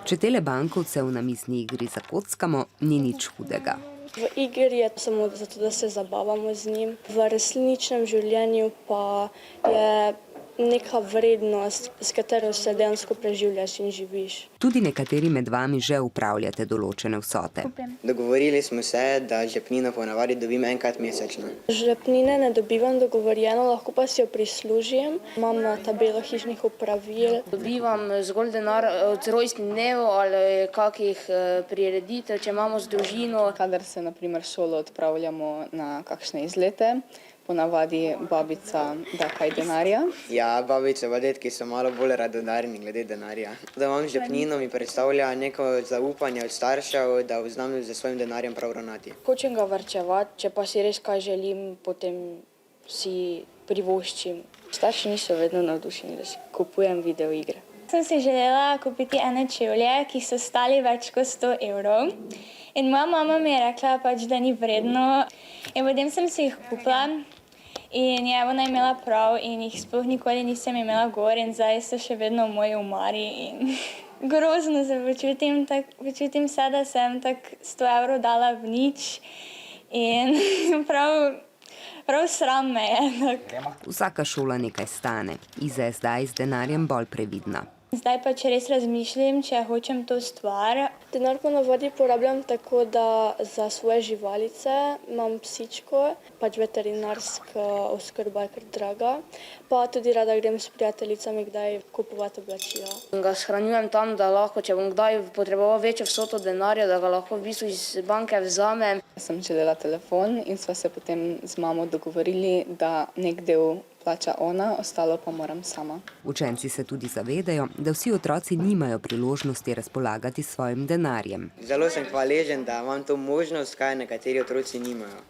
Če tele bankovce v namizni igri zakockamo, ni nič hudega. V igri je samo zato, da se zabavamo z njim. V resničnem življenju pa je neka vrednost, s katero se dejansko preživljaš in živiš. Tudi nekateri med vami že upravljate določene vsote. Dogovorili smo se, da žepnino ponavadi dobim enkrat mesečno. Žepnine ne dobivam dogovorjeno, lahko pa si jo prislužim. Imam tabelo hišnih opravil. Dobivam zgolj denar od rojstnih dnev ali kakih prireditev, če imamo z družino. Kadar se na primer šolo odpravljamo na kakšne izlete, ponavadi babica da kaj denarja. Ja, babice pa dedki so malo bolj radodarni glede denarja. Da imam žepnino, mi predstavlja neko zaupanje od staršev, da znam z svojim denarjem prav ravnati. Hočem ga varčevati, če pa si res kaj želim, potem si privoščim. Starši niso vedno navdušeni, da si kupujem videoigre. Sem si želela kupiti ene čevlje, ki so stali več kot 100 evrov. In moja mama mi je rekla, da ni vredno. In potem sem si jih kupila in je ona imela prav in jih sploh nikoli nisem imela gor in zdaj so še vedno v moji omari. In grozno se počutim se, da sem 100 evrov dala v nič in prav sram me je. Vsaka šola nekaj stane. Iza je zdaj z denarjem bolj previdna. Zdaj pa, če res razmišljam, če hočem to stvar. Denar ponavadi porabljam tako, da za svoje živalice imam psičko, veterinarska oskrba je kar draga, pa tudi rada grem s prijateljicami kdaj kupovati oblačila. Ga shranjujem tam, da lahko, če bom kdaj potreboval večjo vsoto denarja, da ga lahko v bistvu iz banke vzamem. Sem želela telefon in sva se potem z mamo dogovorili, da nek del plača ona, ostalo pa moram sama. Učenci se tudi zavedajo, da vsi otroci nimajo priložnosti razpolagati s svojim denarjem. Zelo sem hvaležen, da imam to možnost, kaj nekateri otroci nimajo.